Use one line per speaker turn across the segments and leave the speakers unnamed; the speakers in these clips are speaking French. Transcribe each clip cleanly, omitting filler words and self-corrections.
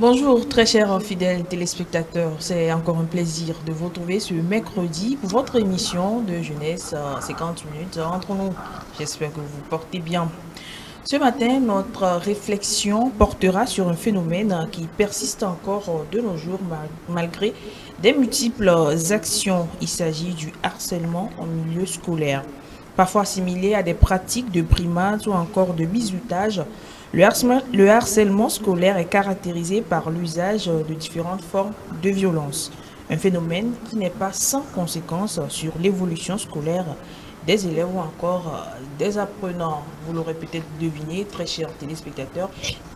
Bonjour très chers fidèles téléspectateurs, c'est encore un plaisir de vous retrouver ce mercredi pour votre émission de jeunesse 50 minutes entre nous. J'espère que vous portez bien. Ce matin, notre réflexion portera sur un phénomène qui persiste encore de nos jours malgré des multiples actions. Il s'agit du harcèlement en milieu scolaire. Parfois assimilé à des pratiques de primates ou encore de bizutage, le harcèlement scolaire est caractérisé par l'usage de différentes formes de violence. Un phénomène qui n'est pas sans conséquence sur l'évolution scolaire des élèves ou encore des apprenants. Vous l'aurez peut-être deviné, très chers téléspectateurs,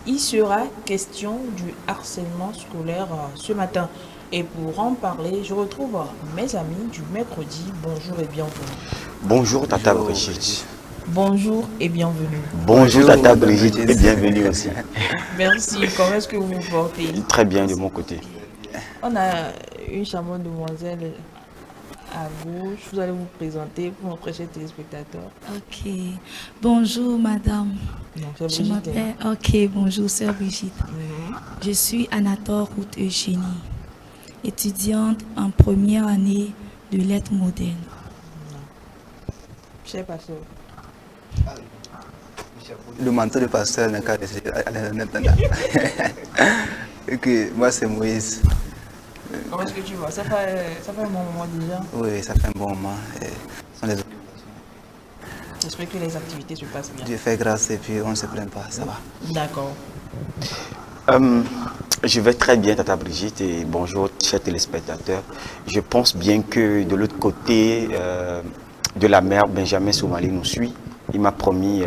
il sera question du harcèlement scolaire ce matin. Et pour en parler, je retrouve mes amis du mercredi. Bonjour et bienvenue.
Bonjour Tata Brigitte.
Bonjour et bienvenue.
Bonjour Tata Brigitte et bienvenue aussi.
Merci. Comment est-ce que vous vous portez?
Très bien de mon côté.
On a une charmante demoiselle à gauche. Vous allez vous présenter pour nos chers téléspectateurs.
Ok. Bonjour, madame.
Non, c'est
Je
Brigitte.
m'appelle. Ok, bonjour, sœur Brigitte.
Mhm.
Je suis Anatole Ruth Eugénie, étudiante en première année de lettres modernes.
Cher pasteur.
Le mentor du pasteur n'a qu'à rester à l'intendant. Ok, moi c'est Moïse.
Comment est-ce que tu vas? Ça fait un bon moment déjà.
Oui, ça fait un bon moment. Ce sont les-
J'espère que les activités se passent bien.
Dieu fait grâce et puis on ne se plaint pas, ça va.
D'accord.
Je vais très bien Tata Brigitte et bonjour chers téléspectateurs. Je pense bien que de l'autre côté de la mer, Benjamin Soumali nous suit. Il m'a promis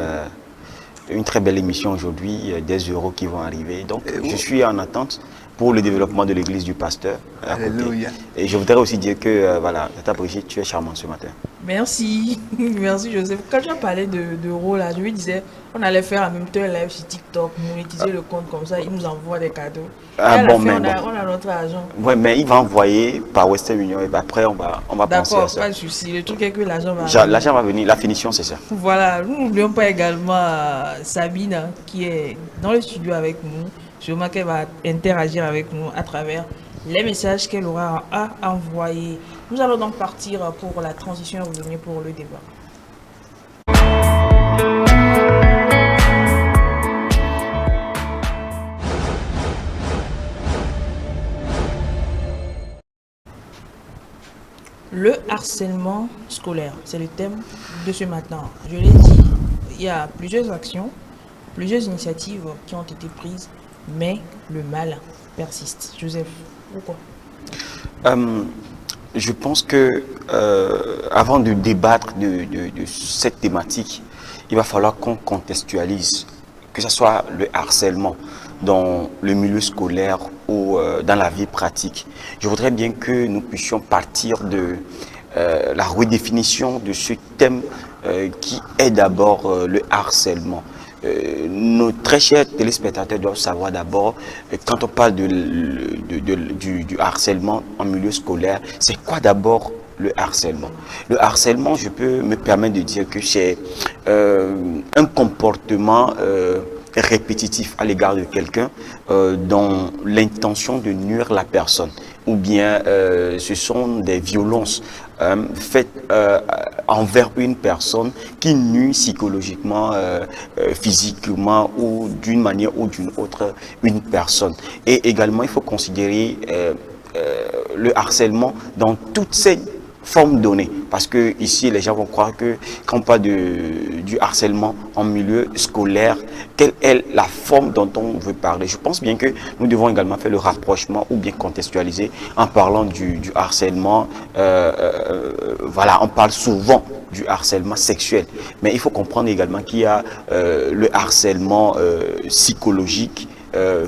une très belle émission aujourd'hui, des euros qui vont arriver. Donc je suis en attente pour le développement de l'église du pasteur à côté.
Alléluia.
Et je voudrais aussi dire que voilà, Tata Brigitte, tu es charmante ce matin.
Merci. Merci Joseph. Quand tu as parlé de rôle là, je lui disais on allait faire en même temps un live sur TikTok, monétiser le compte comme ça, il nous envoie des cadeaux. Et
Ah
à la
bon,
fin,
mais
on a notre argent.
Ouais, mais il va envoyer par Western Union et après on va penser à
D'accord,
ça.
pas de souci. Le truc est que l'argent va arriver.
L'argent va venir, la finition c'est ça.
Voilà, nous n'oublions pas également Sabine qui est dans le studio avec nous. Sûrement qu'elle va interagir avec nous à travers les messages qu'elle aura à envoyer. Nous allons donc partir pour la transition et revenir pour le débat. Le harcèlement scolaire, c'est le thème de ce matin. Je l'ai dit, il y a plusieurs actions, plusieurs initiatives qui ont été prises, mais le mal persiste. Joseph, pourquoi?
Je pense que avant de débattre de cette thématique, il va falloir qu'on contextualise, que ce soit le harcèlement dans le milieu scolaire ou dans la vie pratique. Je voudrais bien que nous puissions partir de la redéfinition de ce thème qui est d'abord le harcèlement. Nos très chers téléspectateurs doivent savoir d'abord, quand on parle du harcèlement en milieu scolaire, c'est quoi d'abord le harcèlement? Le harcèlement, je peux me permettre de dire que c'est un comportement répétitif à l'égard de quelqu'un dont l'intention de nuire la personne, ou bien ce sont des violences faites envers une personne qui nuit psychologiquement, physiquement ou d'une manière ou d'une autre une personne. Et également, il faut considérer le harcèlement dans toutes ces formes données, parce que ici les gens vont croire que quand on parle du harcèlement en milieu scolaire, quelle est la forme dont on veut parler. Je pense bien que nous devons également faire le rapprochement ou bien contextualiser en parlant du harcèlement. Voilà, on parle souvent du harcèlement sexuel, mais il faut comprendre également qu'il y a le harcèlement psychologique,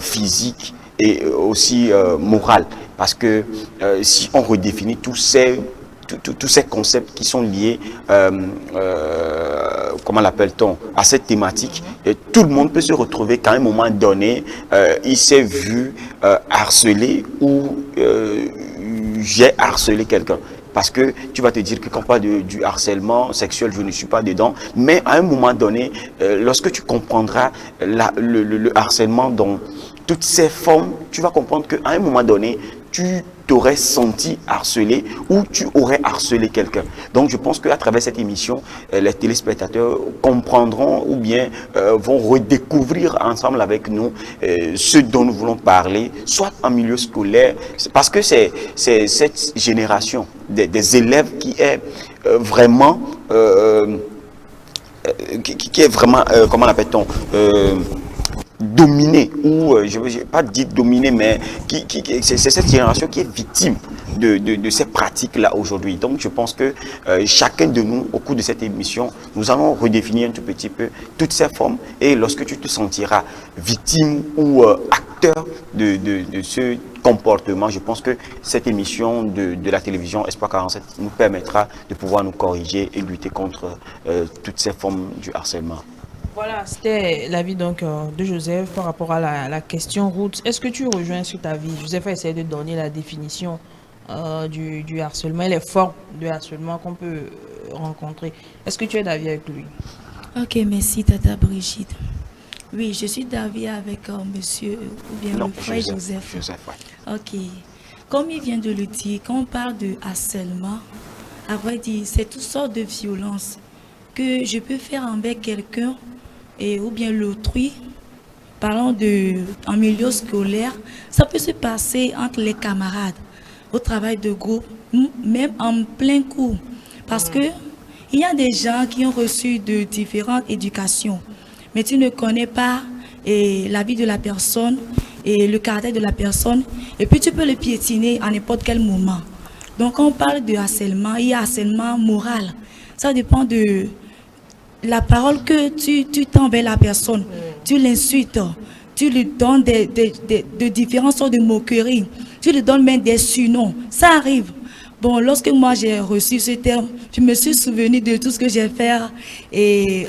physique et aussi moral, parce que si on redéfinit tous ces concepts qui sont liés, comment l'appelle-t-on, à cette thématique, et tout le monde peut se retrouver qu'à un moment donné, il s'est vu harcelé ou j'ai harcelé quelqu'un. Parce que tu vas te dire que quand on parle du harcèlement sexuel, je ne suis pas dedans. Mais à un moment donné, lorsque tu comprendras le harcèlement dans toutes ces formes, tu vas comprendre qu'à un moment donné, tu t'aurais senti harcelé ou tu aurais harcelé quelqu'un. Donc je pense qu'à travers cette émission, les téléspectateurs comprendront ou bien vont redécouvrir ensemble avec nous ce dont nous voulons parler, soit en milieu scolaire, parce que c'est cette génération des élèves qui est vraiment qui est vraiment, comment l'appelle-t-on, dominé, ou je ne vais pas dire dominé, mais c'est cette génération qui est victime de ces pratiques-là aujourd'hui. Donc je pense que chacun de nous, au cours de cette émission, nous allons redéfinir un tout petit peu toutes ces formes, et lorsque tu te sentiras victime ou acteur de ce comportement, je pense que cette émission de la télévision Espoir 47 nous permettra de pouvoir nous corriger et lutter contre toutes ces formes du harcèlement.
Voilà, c'était l'avis donc de Joseph par rapport à la question route. Est-ce que tu rejoins cet avis? Joseph a essayé de donner la définition du harcèlement et les formes de harcèlement qu'on peut rencontrer. Est-ce que tu es d'avis avec lui?
Ok, merci Tata Brigitte. Oui, je suis d'avis avec monsieur ou bien le frère Joseph.
Ouais.
Ok. Comme il vient de le dire, quand on parle de harcèlement, à vrai dire, c'est toutes sortes de violences que je peux faire envers quelqu'un ou bien l'autrui. Parlons en milieu scolaire, ça peut se passer entre les camarades, au travail de groupe, même en plein cours. Parce que il y a des gens qui ont reçu de différentes éducations, mais tu ne connais pas la vie de la personne et le caractère de la personne, et puis tu peux le piétiner à n'importe quel moment. Donc quand on parle de harcèlement, il y a harcèlement moral. Ça dépend de la parole que tu tends vers la personne. Tu l'insultes, tu lui donnes de différentes sortes de moqueries, tu lui donnes même des surnoms. Ça arrive. Bon, lorsque moi j'ai reçu ce terme, je me suis souvenu de tout ce que j'ai fait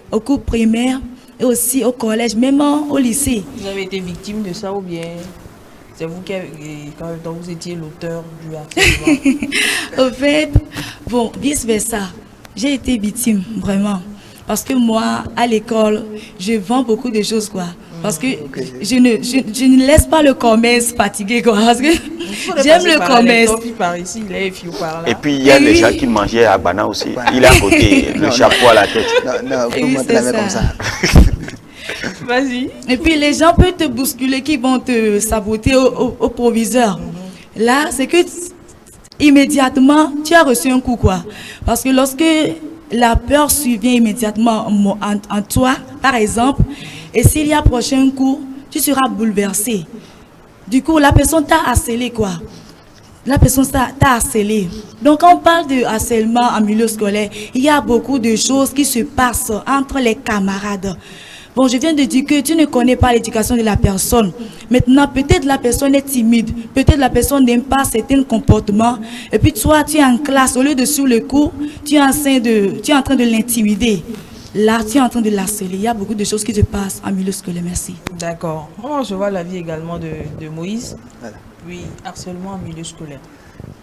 au cours primaire et aussi au collège, même au lycée.
Vous avez été victime de ça ou bien c'est vous qui quand vous étiez l'auteur du harcèlement?
Au fait, bon, vice versa, j'ai été victime, vraiment. Parce que moi, à l'école, je vends beaucoup de choses, quoi. Parce que je ne laisse pas le commerce fatiguer, quoi. Parce que j'aime le commerce.
Par ici, il est par là.
Et puis, il y a les gens qui mangeaient à Bana aussi. Il est à côté, le chapeau à la tête.
Non, vous montrez la main comme ça.
Vas-y.
Et puis, les gens peuvent te bousculer, qui vont te saboter au proviseur. Là, c'est que immédiatement, tu as reçu un coup, quoi. Parce que lorsque la peur survient immédiatement en toi, par exemple, et s'il y a prochain coup, tu seras bouleversé. Du coup, la personne t'a harcelé, quoi. La personne t'a harcelé. Donc, quand on parle de harcèlement en milieu scolaire, il y a beaucoup de choses qui se passent entre les camarades. Bon, je viens de dire que tu ne connais pas l'éducation de la personne. Maintenant, peut-être la personne est timide, peut-être la personne n'aime pas certains comportements. Et puis toi, tu es en classe, au lieu de suivre le cours, tu es en train de l'intimider. Là, tu es en train de l'harceler. Il y a beaucoup de choses qui se passent en milieu scolaire. Merci.
D'accord. On va recevoir l'avis également de Moïse.
Voilà.
Oui, harcèlement en milieu scolaire.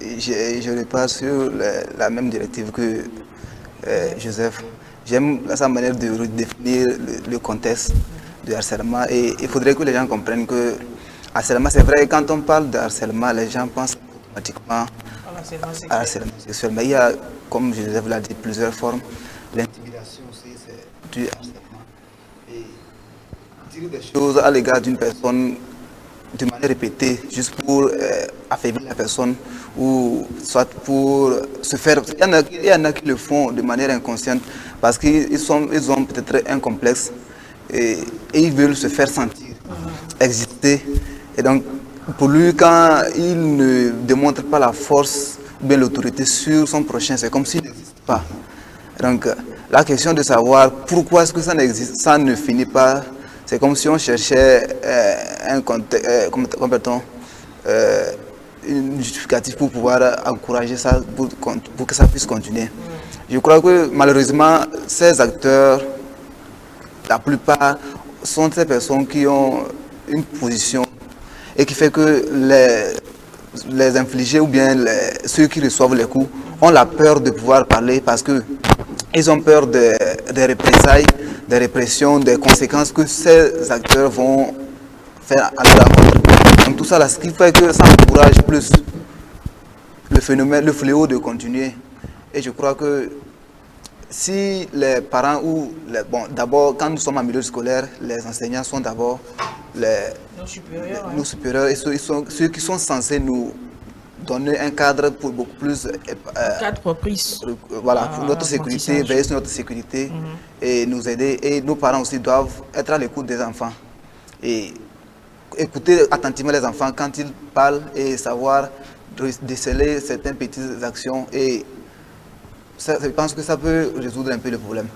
Je repars sur la même directive que Joseph. J'aime sa manière de redéfinir le contexte du harcèlement, et il faudrait que les gens comprennent que harcèlement, c'est vrai, quand on parle de harcèlement, les gens pensent automatiquement à harcèlement sexuel. Mais il y a, comme Joseph l'a dit, plusieurs formes. L'intimidation aussi, c'est du harcèlement. Et dire des choses à l'égard d'une personne de manière répétée, juste pour affaiblir la personne, ou soit pour se faire... Il y en a qui le font de manière inconsciente parce qu'ils ont peut-être un complexe et ils veulent se faire sentir, exister. Et donc, pour lui, quand il ne démontre pas la force ou bien l'autorité sur son prochain, c'est comme s'il n'existe pas. Donc, la question de savoir pourquoi est-ce que ça n'existe, ça ne finit pas, c'est comme si on cherchait une justificatif pour pouvoir encourager ça, pour que ça puisse continuer. Je crois que malheureusement, ces acteurs, la plupart, sont ces personnes qui ont une position et qui fait que les infligés ou bien ceux qui reçoivent les coups ont la peur de pouvoir parler parce qu'ils ont peur des représailles, des répressions, des conséquences que ces acteurs vont faire aller à l'encontre. Donc tout ça, là, ce qui fait que ça encourage plus le phénomène, le fléau de continuer. Et je crois que si les parents ou bon, d'abord quand nous sommes en milieu scolaire, les enseignants sont d'abord nos supérieurs et ceux qui sont censés nous donner un cadre pour beaucoup plus
cadre propice.
Voilà, pour notre sécurité, veiller sur notre sécurité et nous aider. Et nos parents aussi doivent être à l'écoute des enfants et écouter attentivement les enfants quand ils parlent et savoir déceler certaines petites actions. Et ça, je pense que ça peut résoudre un peu le problème.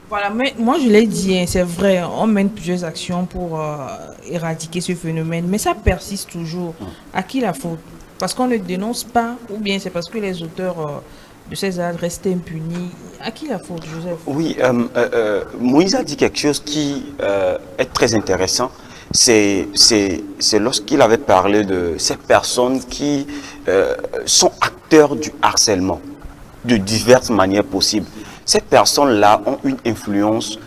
Voilà, mais moi je l'ai dit, hein, c'est vrai, on mène plusieurs actions pour éradiquer ce phénomène, mais ça persiste toujours. À qui la faute? Parce qu'on ne dénonce pas, ou bien c'est parce que les auteurs de ces actes restent impunis? À qui la faute, Joseph?
Oui, Moïse a dit quelque chose qui est très intéressant. C'est lorsqu'il avait parlé de ces personnes qui sont acteurs du harcèlement de diverses manières possibles. Ces personnes-là ont une influence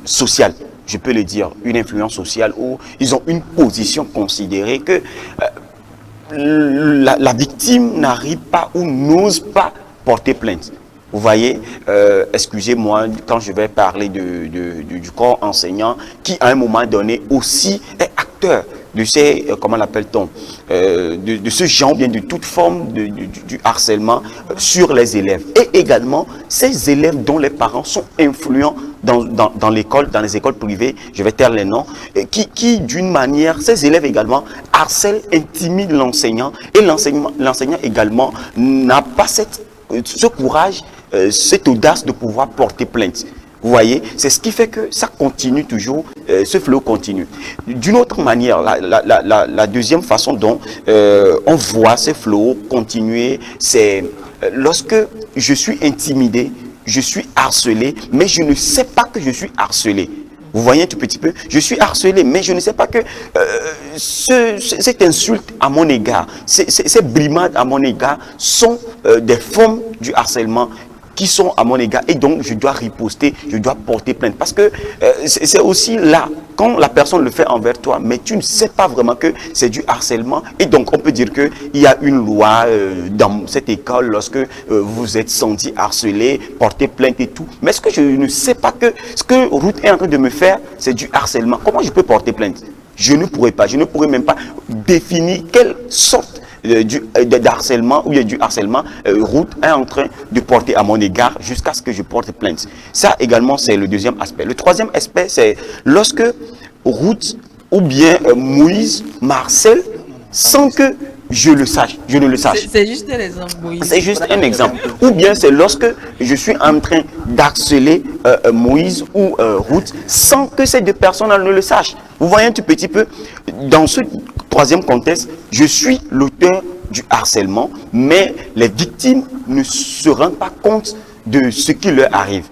sociale, je peux le dire, une influence sociale où ils ont une position considérée que la victime n'arrive pas ou n'ose pas porter plainte. Vous voyez, excusez-moi, quand je vais parler du corps enseignant, qui à un moment donné aussi est acteur de ces, comment l'appelle-t-on, de ce genre, bien de toute forme du harcèlement sur les élèves. Et également, ces élèves dont les parents sont influents dans l'école, dans les écoles privées, je vais taire les noms, qui d'une manière, ces élèves également harcèlent, intimident l'enseignant, et l'enseignant également n'a pas ce courage, cette audace de pouvoir porter plainte. Vous voyez, c'est ce qui fait que ça continue toujours, ce flot continue. D'une autre manière, la deuxième façon dont on voit ce flot continuer, c'est lorsque je suis intimidé, je suis harcelé, mais je ne sais pas que je suis harcelé. Vous voyez un tout petit peu, je suis harcelé, mais je ne sais pas que cette insulte à mon égard, ces brimades à mon égard sont des formes du harcèlement qui sont à mon égard, et donc je dois riposter, je dois porter plainte. Parce que c'est aussi là, quand la personne le fait envers toi, mais tu ne sais pas vraiment que c'est du harcèlement, et donc on peut dire qu'il y a une loi dans cette école, lorsque vous êtes senti harcelé, porter plainte et tout. Mais est-ce que je ne sais pas que ce que Ruth est en train de me faire, c'est du harcèlement? Comment je peux porter plainte? Je ne pourrais pas, je ne pourrais même pas définir quelle sorte d'harcèlement ou du harcèlement Ruth est en train de porter à mon égard jusqu'à ce que je porte plainte. Ça également, c'est le deuxième aspect. Le troisième aspect, c'est lorsque Ruth ou bien Moïse m'harcèle sans que je le sache, je ne le sache.
C'est juste un exemple, Moïse.
C'est juste un exemple. Ou bien c'est lorsque je suis en train d'harceler Moïse ou Ruth sans que ces deux personnes ne le sachent. Vous voyez un tout petit peu, dans ce troisième contexte, je suis l'auteur du harcèlement, mais les victimes ne se rendent pas compte de ce qui leur arrive.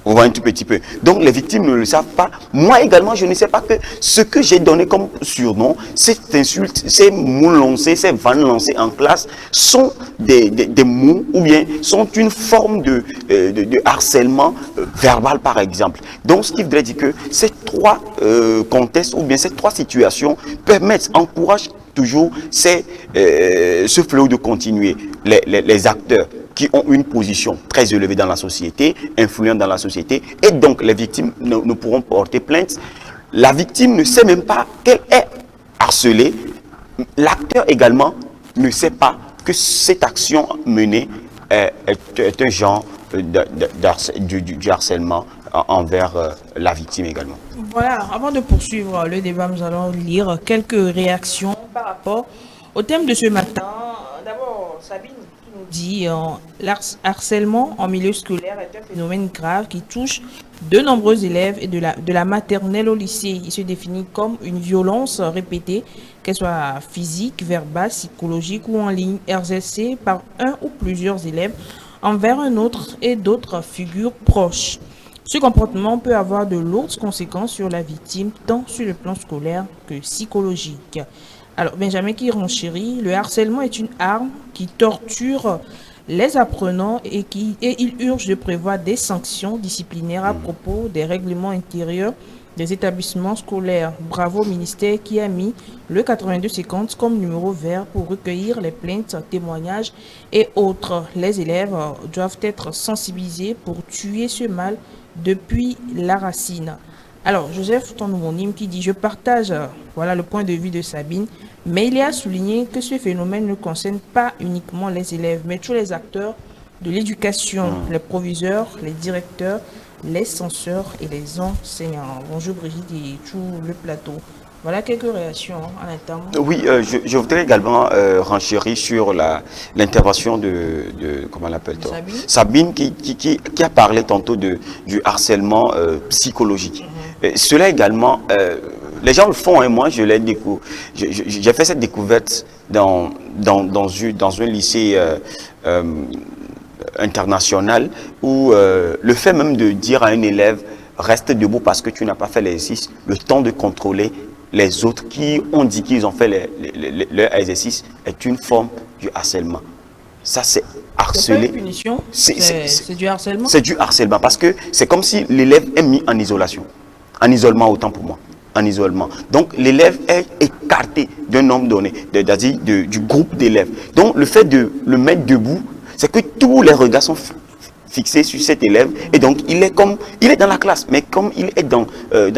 Vous voyez un tout petit peu. Donc les victimes ne le savent pas. Moi également, je ne sais pas que ce que j'ai donné comme surnom, cette insulte, ces mots lancés, ces vannes lancées en classe, sont des mots ou bien sont une forme de harcèlement verbal par exemple. Donc ce qui voudrait dire que ces trois contextes ou bien ces trois situations permettent, encouragent toujours ce flot de continuer. Les acteurs qui ont une position très élevée dans la société, influents dans la société, et donc les victimes ne pourront porter plainte. La victime ne sait même pas qu'elle est harcelée. L'acteur également ne sait pas que cette action menée est un genre du harcèlement envers la victime également.
Voilà, avant de poursuivre le débat, nous allons lire quelques réactions par rapport au thème de ce matin. D'abord, Sabine qui nous dit l'harcèlement en milieu scolaire est un phénomène grave qui touche de nombreux élèves et de la maternelle au lycée. Il se définit comme une violence répétée, qu'elle soit physique, verbale, psychologique ou en ligne, exercée par un ou plusieurs élèves envers un autre et d'autres figures proches. Ce comportement peut avoir de lourdes conséquences sur la victime, tant sur le plan scolaire que psychologique. Alors, Benjamin qui renchérit, le harcèlement est une arme qui torture les apprenants et il urge de prévoir des sanctions disciplinaires à propos des règlements intérieurs des établissements scolaires. Bravo au ministère qui a mis le 8250 comme numéro vert pour recueillir les plaintes, témoignages et autres. Les élèves doivent être sensibilisés pour tuer ce mal depuis la racine. Alors, Joseph, ton homonyme qui dit « Je partage voilà, le point de vue de Sabine, mais il est à souligner que ce phénomène ne concerne pas uniquement les élèves, mais tous les acteurs de l'éducation, les proviseurs, les directeurs, les censeurs et les enseignants. » Bonjour Brigitte et tout le plateau. Voilà quelques réactions en interne.
Oui, je voudrais également renchérir sur l'intervention comment l'appelle-t-on, Sabine qui a parlé tantôt du harcèlement psychologique. Cela également, les gens le font, et moi je l'ai découvert. J'ai fait cette découverte dans un lycée international où le fait même de dire à un élève reste debout parce que tu n'as pas fait l'exercice, le temps de contrôler les autres qui ont dit qu'ils ont fait leur exercice est une forme du harcèlement. Ça, c'est harceler.
C'est pas une punition, c'est du harcèlement.
C'est du harcèlement parce que c'est comme si l'élève est mis en isolation. En isolement, autant pour moi. En isolement. Donc, l'élève est écarté d'un nombre donné, c'est-à-dire du groupe d'élèves. Donc, le fait de le mettre debout, c'est que tous les regards sont fixé sur cet élève et donc il est dans la classe, mais comme il est dans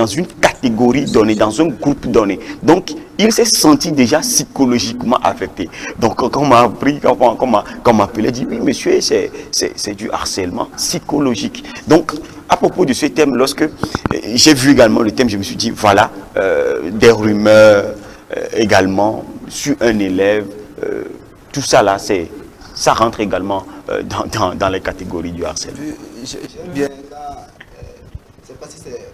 une catégorie donnée, dans un groupe donné, donc il s'est senti déjà psychologiquement affecté. Donc quand on m'a appris, quand on m'appelait, dit oui monsieur, c'est du harcèlement psychologique. Donc à propos de ce thème, lorsque j'ai vu également le thème, je me suis dit voilà, des rumeurs également sur un élève, tout ça là, ça rentre également dans les catégories du harcèlement.
J'aime bien ça. Je ne sais pas si c'est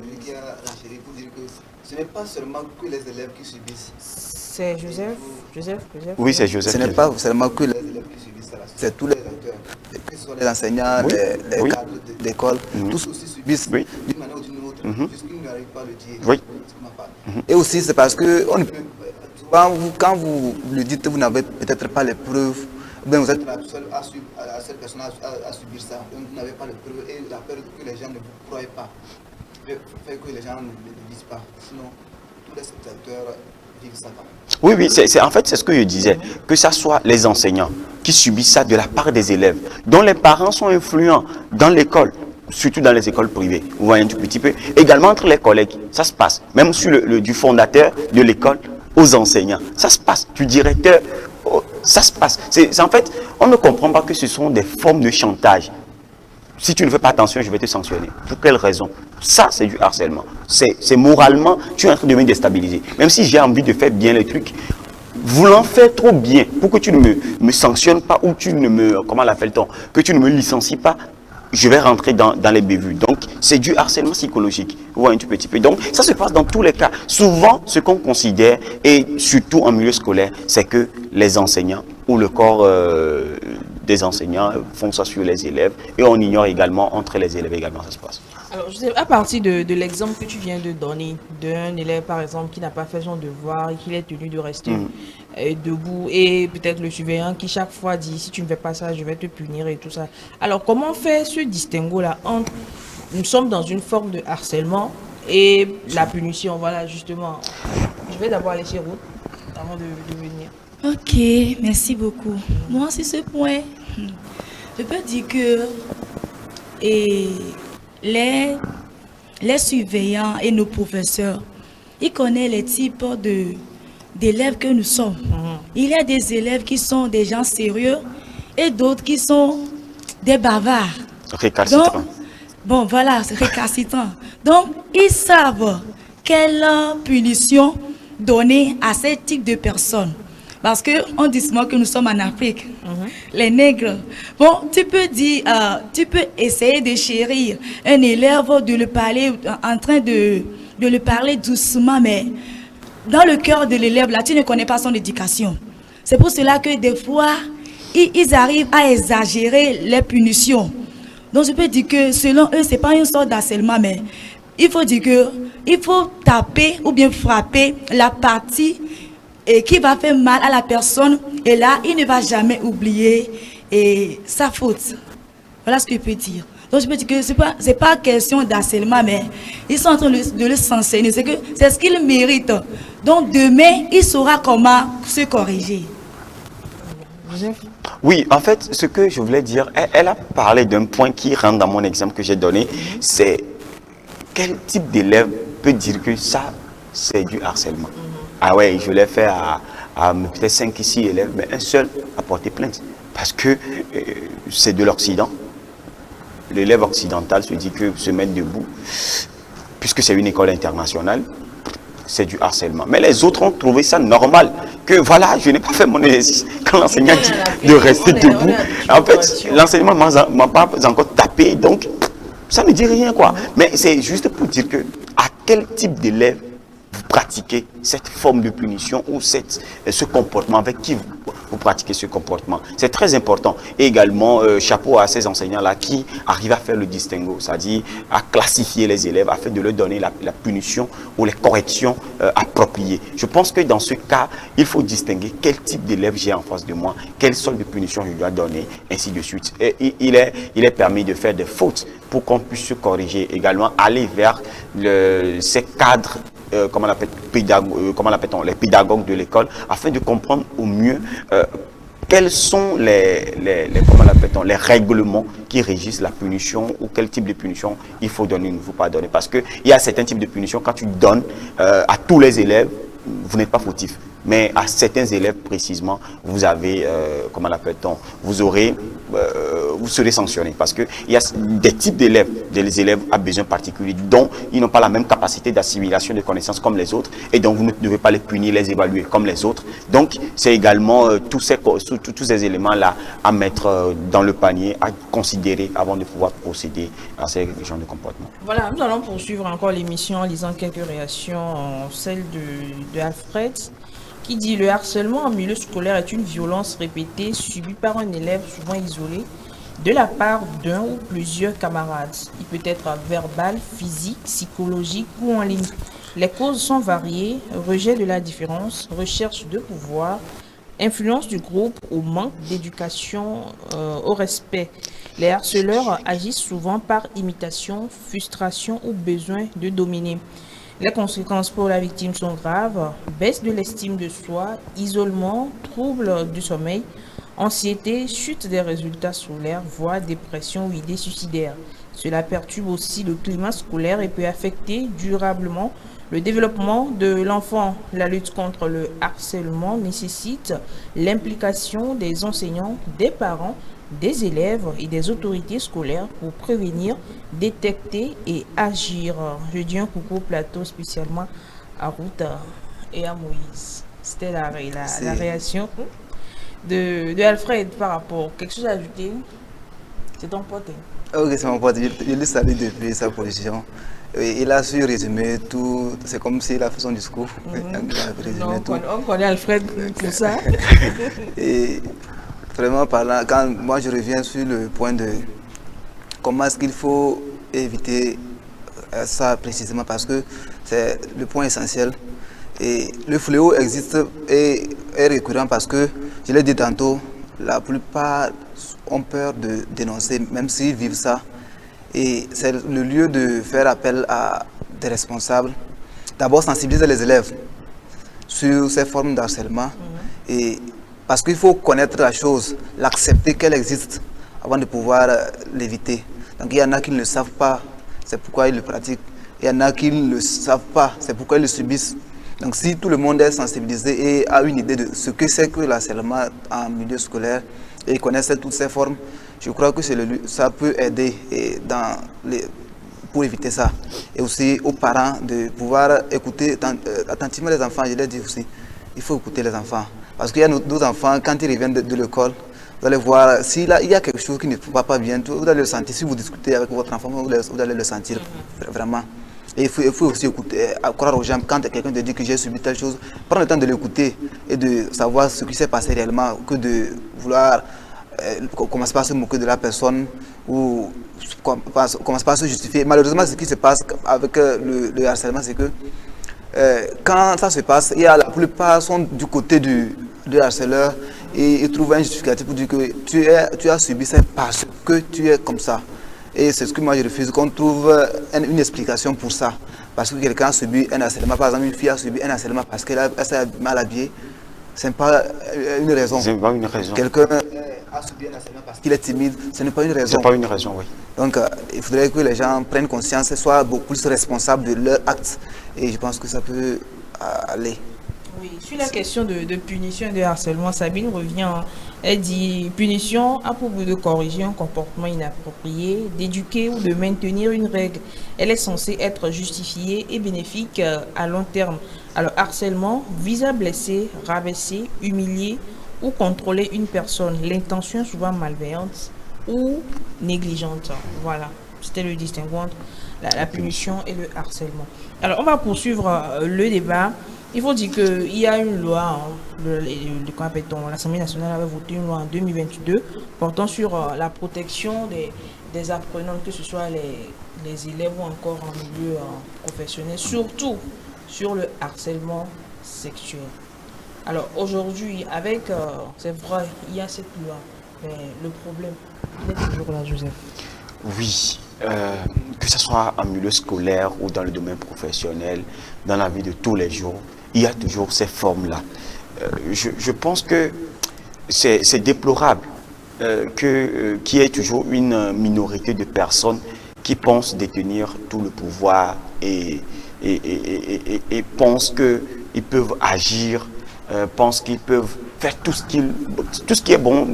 lui qui a renchéri pour dire que ce n'est pas seulement que les élèves qui subissent.
C'est Joseph.
Oui, c'est Joseph.
Ce n'est pas seulement que les élèves qui subissent ça. C'est tous les acteurs. Que ce soit les enseignants,
oui.
les cadres d'école, tous aussi subissent
oui.
d'une manière ou d'une autre, puisqu'ils n'arrivent pas à le dire.
Oui.
Et aussi, c'est parce que quand vous le dites, vous n'avez peut-être pas les preuves. Ben vous êtes la seule cette personne à subir ça. Donc vous n'avez pas les preuves et la peur que les gens ne vous croient pas. Fait que les gens ne le disent pas. Sinon, tous les secteurs vivent ça quand même.
Oui, en fait, c'est ce que je disais. Que ce soit les enseignants qui subissent ça de la part des élèves, dont les parents sont influents dans l'école, surtout dans les écoles privées. Vous voyez un tout petit peu. Également entre les collègues, ça se passe. Même sur du fondateur de l'école aux enseignants. Ça se passe. Du directeur, ça se passe. En fait, on ne comprend pas que ce sont des formes de chantage. Si tu ne fais pas attention, je vais te sanctionner. Pour quelle raison? Ça, c'est du harcèlement. C'est moralement, tu es en train de me déstabiliser. Même si j'ai envie de faire bien les trucs, voulant faire trop bien pour que tu ne me sanctionnes pas ou tu ne me, comment l'appelle-t-on, que tu ne me licencies pas, je vais rentrer dans les bévues. Donc, c'est du harcèlement psychologique. Vous voyez un tout petit peu. Donc, ça se passe dans tous les cas. Souvent, ce qu'on considère, et surtout en milieu scolaire, c'est que les enseignants ou le corps des enseignants font ça sur les élèves. Et on ignore également, entre les élèves également, ça se passe.
Alors, je sais, à partir de l'exemple que tu viens de donner, d'un élève, par exemple, qui n'a pas fait son devoir et qu'il est tenu de rester debout, et peut-être le surveillant qui chaque fois dit, si tu ne fais pas ça, je vais te punir et tout ça. Alors, comment faire ce distinguo-là entre, nous sommes dans une forme de harcèlement et la punition, voilà, justement. Je vais d'abord aller chez Ruth avant de venir.
Ok, merci beaucoup. Moi, sur ce point, je peux dire que les surveillants et nos professeurs, ils connaissent les types d'élèves que nous sommes. Il y a des élèves qui sont des gens sérieux et d'autres qui sont des bavards.
Récalcitrants.
Donc, bon, voilà, récalcitrants. Donc, ils savent quelle punition donner à ce type de personnes. Parce qu'on dit souvent que nous sommes en Afrique, les nègres. Bon, tu peux dire, tu peux essayer de chérir un élève, de le parler, en train de le parler doucement, mais dans le cœur de l'élève, là, tu ne connais pas son éducation. C'est pour cela que des fois, ils arrivent à exagérer les punitions. Donc, je peux dire que selon eux, ce n'est pas une sorte d'harcèlement, mais il faut dire que il faut taper ou bien frapper la partie et qui va faire mal à la personne, et là, il ne va jamais oublier sa faute. Voilà ce que je peux dire. Donc je me dis que c'est pas question d'harcèlement, mais ils sont en train de le s'enseigner. C'est ce qu'ils méritent. Donc demain, il saura comment se corriger.
Oui, en fait, ce que je voulais dire, elle a parlé d'un point qui rentre dans mon exemple que j'ai donné, c'est quel type d'élève peut dire que ça, c'est du harcèlement. Ah ouais, je l'ai fait à peut-être 5 ici élèves, mais un seul a porté plainte. Parce que c'est de l'Occident. L'élève occidental se dit que se mettre debout, puisque c'est une école internationale, c'est du harcèlement. Mais les autres ont trouvé ça normal. Que voilà, je n'ai pas fait mon exercice. Quand l'enseignant dit de rester debout, en fait, l'enseignement ne m'a pas encore tapé, donc ça ne dit rien, quoi. Mais c'est juste pour dire que à quel type d'élève vous pratiquez cette forme de punition ou ce comportement, avec qui vous pratiquez ce comportement. C'est très important. Et également, chapeau à ces enseignants-là qui arrivent à faire le distinguo, c'est-à-dire à classifier les élèves afin de leur donner la punition ou les corrections appropriées. Je pense que dans ce cas, il faut distinguer quel type d'élève j'ai en face de moi, quelle sorte de punition je dois donner, ainsi de suite. Et il est permis de faire des fautes pour qu'on puisse se corriger. Également, aller vers ces cadres comment l'appelle-t-on, les pédagogues de l'école, afin de comprendre au mieux quels sont les règlements qui régissent la punition ou quel type de punition il faut donner ou il ne faut pas donner. Parce qu'il y a certains types de punitions, quand tu donnes à tous les élèves, vous n'êtes pas fautif. Mais à certains élèves précisément, vous avez, vous serez sanctionné. Parce qu'il y a des types d'élèves, des élèves à besoins particuliers, dont ils n'ont pas la même capacité d'assimilation de connaissances comme les autres, et donc vous ne devez pas les punir, les évaluer comme les autres. Donc c'est également tous ces éléments-là à mettre dans le panier, à considérer avant de pouvoir procéder à ces genres de comportements.
Voilà, nous allons poursuivre encore l'émission en lisant quelques réactions, celle de Alfred, qui dit: le harcèlement en milieu scolaire est une violence répétée subie par un élève souvent isolé de la part d'un ou plusieurs camarades. Il peut être verbal, physique, psychologique ou en ligne. Les causes sont variées: rejet de la différence, recherche de pouvoir, influence du groupe ou manque d'éducation au respect. Les harceleurs agissent souvent par imitation, frustration ou besoin de dominer. Les conséquences pour la victime sont graves: baisse de l'estime de soi, isolement, troubles du sommeil, anxiété, chute des résultats scolaires, voire dépression ou idées suicidaires. Cela perturbe aussi le climat scolaire et peut affecter durablement le développement de l'enfant. La lutte contre le harcèlement nécessite l'implication des enseignants, des parents, des élèves et des autorités scolaires pour prévenir, détecter et agir. Je dis un coucou au plateau spécialement à Ruth et à Moïse. C'était la réaction de Alfred par rapport. Quelque chose à ajouter? C'est ton pote.
Ok, c'est mon pote. Je le salue depuis sa position. Il a su résumer tout. C'est comme s'il a fait son discours.
On connaît Alfred pour ça.
Et vraiment parlant, quand moi je reviens sur le point de comment est-ce qu'il faut éviter ça précisément, parce que c'est le point essentiel. Et le fléau existe et est récurrent parce que, je l'ai dit tantôt, la plupart ont peur de dénoncer, même s'ils vivent ça. Et c'est le lieu de faire appel à des responsables. D'abord sensibiliser les élèves sur ces formes d'harcèlement. Et parce qu'il faut connaître la chose, l'accepter qu'elle existe avant de pouvoir l'éviter. Donc il y en a qui ne le savent pas, c'est pourquoi ils le pratiquent. Il y en a qui ne le savent pas, c'est pourquoi ils le subissent. Donc si tout le monde est sensibilisé et a une idée de ce que c'est que le harcèlement en milieu scolaire et connaissent toutes ces formes, je crois que ça peut aider pour éviter ça. Et aussi aux parents de pouvoir écouter attentivement les enfants. Je l'ai dit aussi, il faut écouter les enfants. Parce qu'il y a d'autres enfants, quand ils reviennent de l'école, vous allez voir, s'il y a quelque chose qui ne va pas bien, vous allez le sentir. Si vous discutez avec votre enfant, vous allez le sentir vraiment. Et il faut aussi écouter, croire aux gens. Quand quelqu'un te dit que j'ai subi telle chose, prendre le temps de l'écouter et de savoir ce qui s'est passé réellement, que de vouloir commencer par se moquer de la personne ou commencer par se justifier. Malheureusement, ce qui se passe avec le harcèlement, c'est que quand ça se passe, la plupart sont du côté du harceleur et ils trouvent un justificatif pour dire que tu as subi ça parce que tu es comme ça. Et c'est ce que moi je refuse, qu'on trouve une explication pour ça. Parce que quelqu'un a subi un harcèlement, par exemple une fille a subi un harcèlement parce qu'elle s'est mal habillée, ce n'est pas une raison.
C'est pas une raison.
Quelqu'un a subi un harcèlement parce qu'il est timide, ce n'est pas une raison.
C'est pas une raison, oui.
Donc il faudrait que les gens prennent conscience et soient beaucoup plus responsables de leurs actes. Et je pense que ça peut aller.
Oui, sur la question de punition et de harcèlement, Sabine revient. Hein. Elle dit punition a pour but de corriger un comportement inapproprié, d'éduquer ou de maintenir une règle. Elle est censée être justifiée et bénéfique à long terme. Alors, harcèlement vise à blesser, rabaisser, humilier ou contrôler une personne. L'intention est souvent malveillante ou négligente. Voilà, c'était le distinguo entre la punition et le harcèlement. Alors, on va poursuivre le débat. Il faut dire qu'il y a une loi, l'Assemblée nationale avait voté une loi en 2022 portant sur la protection des apprenants, que ce soit les élèves ou encore en milieu professionnel, surtout sur le harcèlement sexuel. Alors aujourd'hui, avec, c'est vrai, il y a cette loi, mais le problème, il est toujours là, Joseph.
Oui, que ce soit en milieu scolaire ou dans le domaine professionnel, dans la vie de tous les jours, il y a toujours ces formes-là. Je pense que c'est déplorable qu'il y ait toujours une minorité de personnes qui pensent détenir tout le pouvoir et pensent qu'ils peuvent agir, pensent qu'ils peuvent faire tout ce qui est bon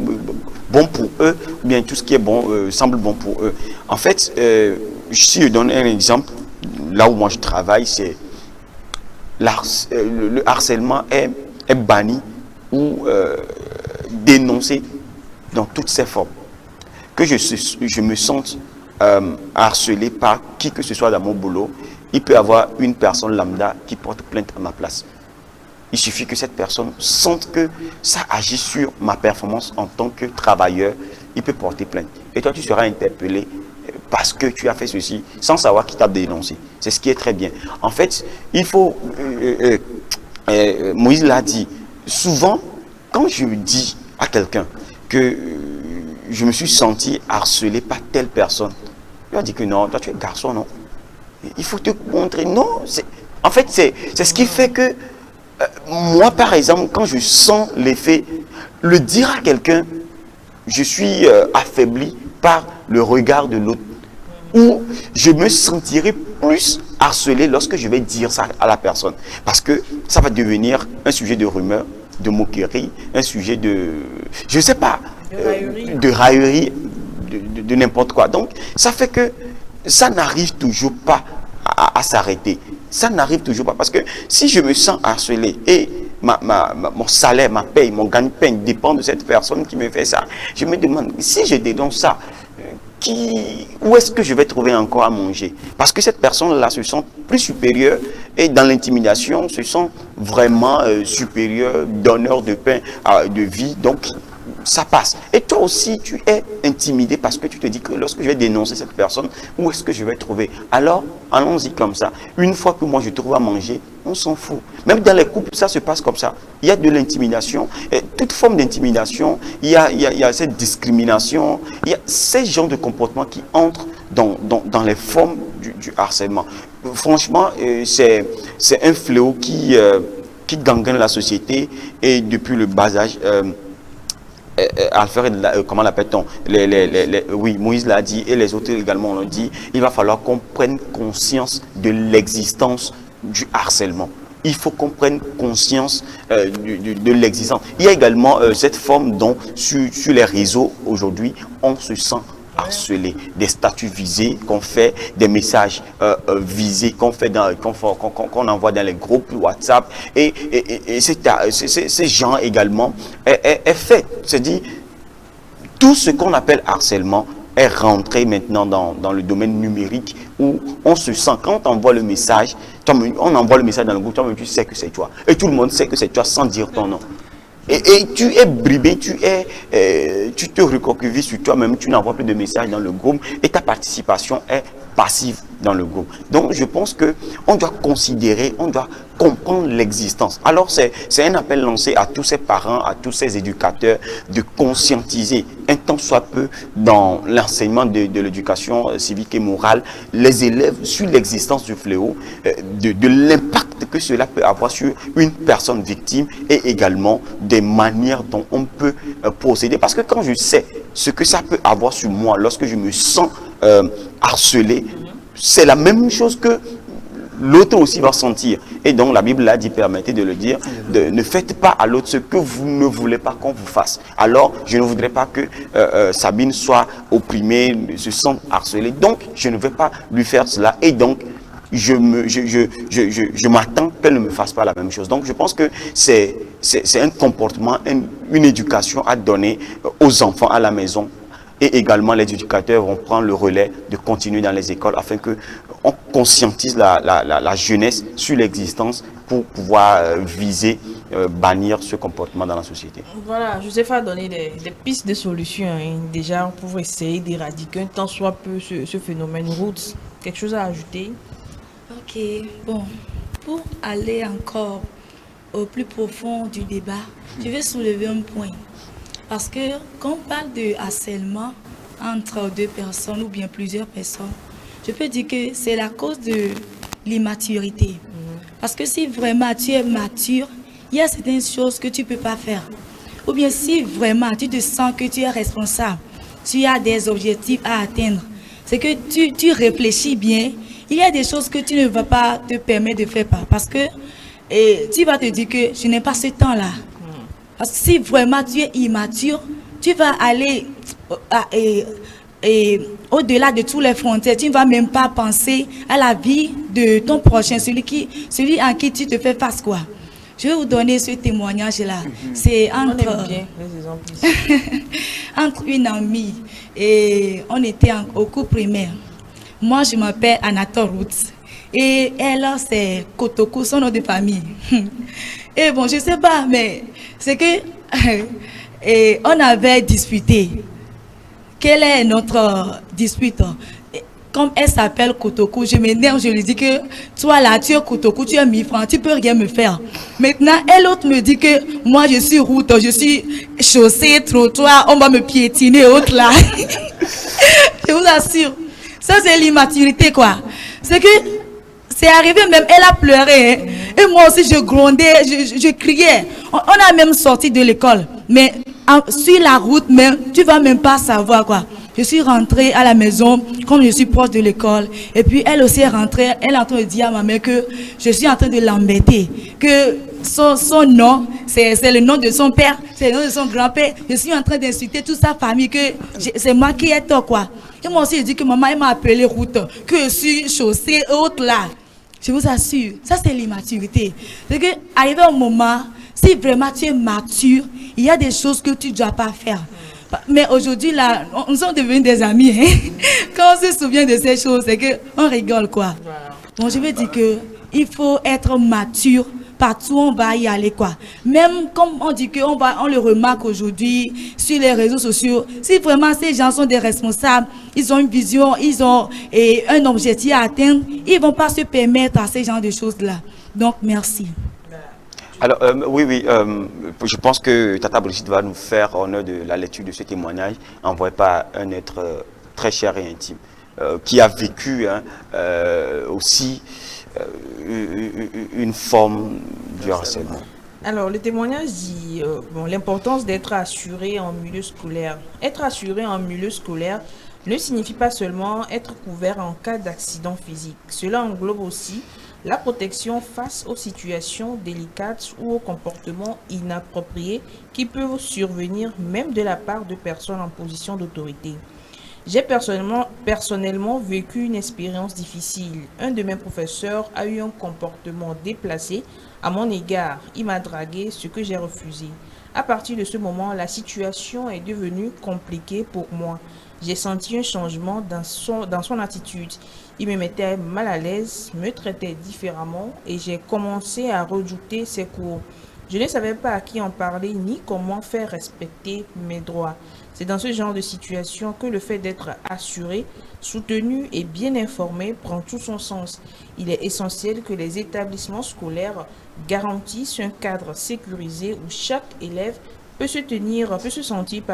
pour eux, ou bien tout ce qui est bon semble bon pour eux. En fait, si je donne un exemple, là où moi je travaille, c'est le harcèlement est banni ou dénoncé dans toutes ses formes. Que je me sente harcelé par qui que ce soit dans mon boulot, il peut y avoir une personne lambda qui porte plainte à ma place. Il suffit que cette personne sente que ça agit sur ma performance en tant que travailleur, il peut porter plainte. Et toi, tu seras interpellé parce que tu as fait ceci sans savoir qui t'a dénoncé. C'est ce qui est très bien. En fait, il faut... Moïse l'a dit. Souvent, quand je dis à quelqu'un que je me suis senti harcelé par telle personne, il va dire que non, toi tu es garçon, non. Il faut te montrer. Non, en fait, c'est ce qui fait que moi, par exemple, quand je sens l'effet, le dire à quelqu'un, je suis affaibli par le regard de l'autre. Ou je me sentirai plus harcelé lorsque je vais dire ça à la personne. Parce que ça va devenir un sujet de rumeur, de moquerie, un sujet de... je ne sais pas, de raillerie, de n'importe quoi. Donc, ça fait que ça n'arrive toujours pas à s'arrêter. Ça n'arrive toujours pas. Parce que si je me sens harcelé et mon salaire, ma paye, mon gagne-pain dépend de cette personne qui me fait ça, je me demande, si je dénonce ça, où est-ce que je vais trouver encore à manger? Parce que cette personne-là se sent plus supérieure et dans l'intimidation, se sent vraiment supérieure, donneur de pain, de vie. Donc, ça passe. Et toi aussi, tu es intimidé parce que tu te dis que lorsque je vais dénoncer cette personne, où est-ce que je vais trouver? Alors, allons-y comme ça. Une fois que moi je trouve à manger, on s'en fout. Même dans les couples, ça se passe comme ça. Il y a de l'intimidation. Toute forme d'intimidation, il y a cette discrimination, il y a ces genres de comportements qui entrent dans les formes du harcèlement. Franchement, c'est un fléau qui gangrène la société et depuis le bas âge... Alfred, comment l'appelle-t-on? Oui, Moïse l'a dit et les autres également l'ont dit. Il va falloir qu'on prenne conscience de l'existence du harcèlement. Il faut qu'on prenne conscience de l'existence. Il y a également cette forme dont sur les réseaux aujourd'hui, on se sent harcelé, des statuts visés qu'on fait, des messages visés qu'on fait qu'on envoie dans les groupes WhatsApp et ces gens également est fait. C'est-à-dire tout ce qu'on appelle harcèlement est rentré maintenant dans le domaine numérique où on se sent, quand on envoie le message, on envoie le message dans le groupe, toi-même tu sais que c'est toi et tout le monde sait que c'est toi sans dire ton nom. Et tu es bribé, tu te recoquevilles sur toi-même, tu n'envoies plus de messages dans le groupe et ta participation est passive dans le groupe. Donc, je pense qu'on doit considérer, on doit comprendre l'existence. Alors, c'est un appel lancé à tous ces parents, à tous ces éducateurs, de conscientiser un tant soit peu dans l'enseignement de l'éducation civique et morale, les élèves sur l'existence du fléau, de l'impact que cela peut avoir sur une personne victime et également des manières dont on peut procéder. Parce que quand je sais ce que ça peut avoir sur moi lorsque je me sens harcelé, c'est la même chose que l'autre aussi va sentir. Et donc la Bible a dit, permettez de le dire, ne faites pas à l'autre ce que vous ne voulez pas qu'on vous fasse. Alors je ne voudrais pas que Sabine soit opprimée, se sente harcelée. Donc je ne vais pas lui faire cela. Et donc je m'attends qu'elle ne me fasse pas la même chose. Donc je pense que c'est un comportement, une éducation à donner aux enfants à la maison. Et également, les éducateurs vont prendre le relais de continuer dans les écoles afin qu'on conscientise la jeunesse sur l'existence pour pouvoir viser, bannir ce comportement dans la société.
Voilà, Joseph a donné des pistes de solutions déjà pour essayer d'éradiquer un tant soit peu ce phénomène. Roots, quelque chose à ajouter?
Ok, bon, pour aller encore au plus profond du débat, je vais soulever un point. Parce que quand on parle de harcèlement entre deux personnes ou bien plusieurs personnes, je peux dire que c'est la cause de l'immaturité. Parce que si vraiment tu es mature, il y a certaines choses que tu ne peux pas faire. Ou bien si vraiment tu te sens que tu es responsable, tu as des objectifs à atteindre, c'est que tu réfléchis bien, il y a des choses que tu ne vas pas te permettre de faire. Parce que tu vas te dire que je n'ai pas ce temps-là. Parce que si vraiment tu es immature, tu vas aller au-delà de toutes les frontières. Tu ne vas même pas penser à la vie de ton prochain, celui en qui tu te fais face, quoi. Je vais vous donner ce témoignage-là. C'est entre une amie et on était au cours primaire. Moi, je m'appelle Anatole Roots. Et elle, c'est Kotoku, son nom de famille. Et bon, je ne sais pas, mais c'est que on avait disputé. Quelle est notre dispute? Comme elle s'appelle Kotoku, je m'énerve, je lui dis que toi là, tu es Kotoku, tu es 1000 francs, tu peux rien me faire. Maintenant, elle autre me dit que moi je suis route, je suis chaussée, trottoir, on va me piétiner, autre là. Je vous assure. Ça, c'est l'immaturité, quoi. C'est que c'est arrivé même, elle a pleuré. Hein. Et moi aussi, je grondais, je criais. On a même sorti de l'école. Mais sur la route même, tu vas même pas savoir, quoi. Je suis rentrée à la maison, comme je suis proche de l'école. Et puis, elle aussi est rentrée. Elle est en train de dire à ma mère que je suis en train de l'embêter. Que son nom, c'est le nom de son père, c'est le nom de son grand-père. Je suis en train d'insulter toute sa famille, que c'est moi qui ai tort, quoi. Et moi aussi, je dis que maman, elle m'a appelé route, que je suis chaussée, autre là. Je vous assure, ça c'est l'immaturité. C'est que, arrivé un moment, si vraiment tu es mature, il y a des choses que tu ne dois pas faire. Mais aujourd'hui, là, nous sommes devenus des amis. Hein? Quand on se souvient de ces choses, c'est qu'on rigole, quoi. Bon, je veux dire qu'il faut être mature. Partout on va y aller, quoi. Même comme on dit on le remarque aujourd'hui sur les réseaux sociaux, si vraiment ces gens sont des responsables, ils ont une vision, ils ont un objectif à atteindre, ils ne vont pas se permettre à ces genres de choses-là. Donc, merci.
Alors, oui, je pense que Tata Brigitte va nous faire honneur de la lecture de ce témoignage envoyé par un être très cher et intime, qui a vécu aussi une forme du harcèlement.
Alors, le témoignage dit l'importance d'être assuré en milieu scolaire. Être assuré en milieu scolaire ne signifie pas seulement être couvert en cas d'accident physique. Cela englobe aussi la protection face aux situations délicates ou aux comportements inappropriés qui peuvent survenir même de la part de personnes en position d'autorité. J'ai personnellement vécu une expérience difficile. Un de mes professeurs a eu un comportement déplacé à mon égard. Il m'a dragué, ce que j'ai refusé. À partir de ce moment, la situation est devenue compliquée pour moi. J'ai senti un changement dans son attitude. Il me mettait mal à l'aise, me traitait différemment et j'ai commencé à redouter ses cours. Je ne savais pas à qui en parler ni comment faire respecter mes droits. C'est dans ce genre de situation que le fait d'être assuré, soutenu et bien informé prend tout son sens. Il est essentiel que les établissements scolaires garantissent un cadre sécurisé où chaque élève peut se sentir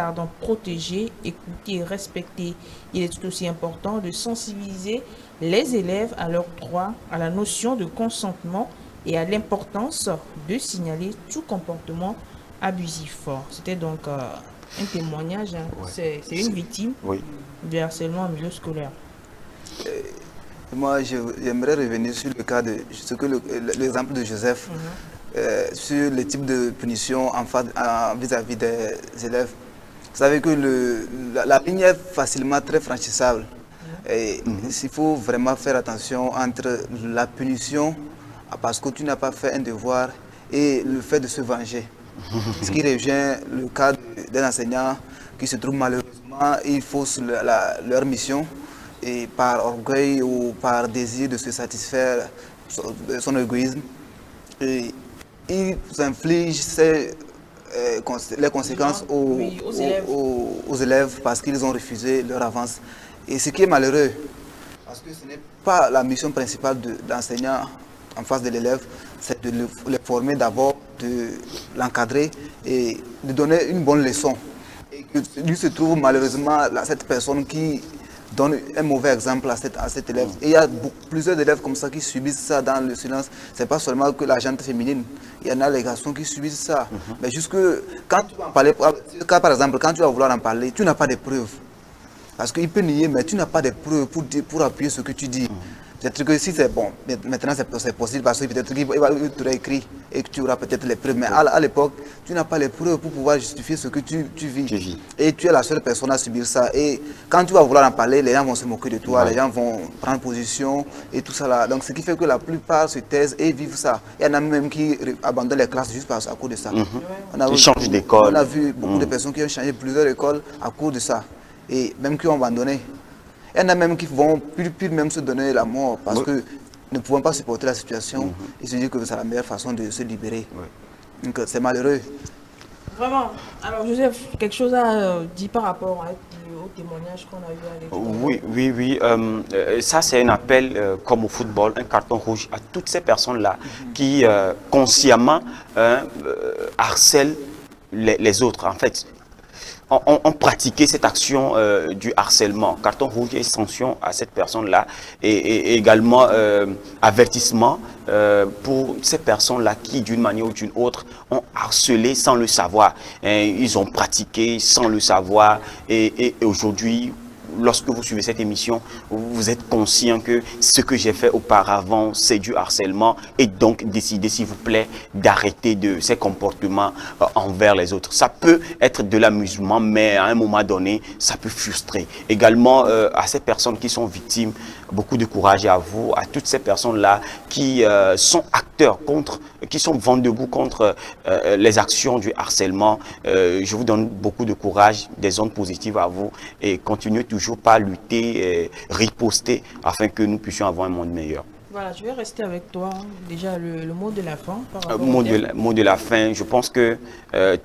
protégé, écouté et respecté. Il est tout aussi important de sensibiliser les élèves à leurs droits, à la notion de consentement et à l'importance de signaler tout comportement abusif. C'était donc un témoignage, hein.
Ouais.
C'est une victime
Oui.
de harcèlement en milieu scolaire.
Moi, j'aimerais revenir sur le cas de l'exemple de Joseph, sur les types de punitions vis-à-vis des élèves. Vous savez que la ligne est facilement très franchissable. Et il faut vraiment faire attention entre la punition parce que tu n'as pas fait un devoir et le fait de se venger. Ce qui revient le cas d'un enseignant qui se trouve malheureusement, ils faussent leur mission et par orgueil ou par désir de se satisfaire son égoïsme. Et ils infligent les conséquences aux élèves parce qu'ils ont refusé leur avance. Et ce qui est malheureux, parce que ce n'est pas la mission principale de l'enseignant en face de l'élève, c'est de le former d'abord, de l'encadrer et de donner une bonne leçon. Et que lui se trouve malheureusement cette personne qui donne un mauvais exemple à cet élève. Et il y a plusieurs élèves comme ça qui subissent ça dans le silence. Ce n'est pas seulement que la gente féminine, il y en a les garçons qui subissent ça. Mais jusque quand tu vas en parler, par exemple, quand tu vas vouloir en parler, tu n'as pas de preuves. Parce qu'il peut nier, mais tu n'as pas de preuves pour appuyer ce que tu dis. Peut-être que si c'est bon, maintenant c'est possible parce que peut-être qu'il t'aurait écrit et que tu auras peut-être les preuves. Mais à l'époque, tu n'as pas les preuves pour pouvoir justifier ce que tu vis. Et tu es la seule personne à subir ça. Et quand tu vas vouloir en parler, les gens vont se moquer de toi, les gens vont prendre position et tout ça là. Donc ce qui fait que la plupart se taisent et vivent ça. Il y en a même qui abandonnent les classes juste à cause de ça.
Ils changent d'école.
On a vu beaucoup de personnes qui ont changé plusieurs écoles à cause de ça. Et même qui ont abandonné. Il y en a même qui vont plus même se donner la mort parce que ne pouvant pas supporter la situation, ils se disent que c'est la meilleure façon de se libérer. Donc c'est malheureux.
Vraiment. Alors Joseph, quelque chose à dire par rapport au témoignage qu'on a eu avec
Oui. Ça, c'est un appel, comme au football, un carton rouge à toutes ces personnes-là qui consciemment harcèlent les autres. En fait, on pratiquait cette action du harcèlement. Carton rouge et sanction à cette personne-là et également avertissement pour ces personnes-là qui, d'une manière ou d'une autre, ont harcelé sans le savoir. Ils ont pratiqué sans le savoir et aujourd'hui, lorsque vous suivez cette émission, vous êtes conscient que ce que j'ai fait auparavant, c'est du harcèlement et donc décidez, s'il vous plaît, d'arrêter de ces comportements envers les autres. Ça peut être de l'amusement, mais à un moment donné, ça peut frustrer. Également, à ces personnes qui sont victimes, beaucoup de courage à vous, à toutes ces personnes-là qui sont acteurs qui sont vent debout contre les actions du harcèlement. Je vous donne beaucoup de courage, des ondes positives à vous et continuez toujours pas lutter, riposter afin que nous puissions avoir un monde meilleur.
Voilà, je vais rester avec toi. Déjà, le mot de la fin.
Mot de la fin, je pense que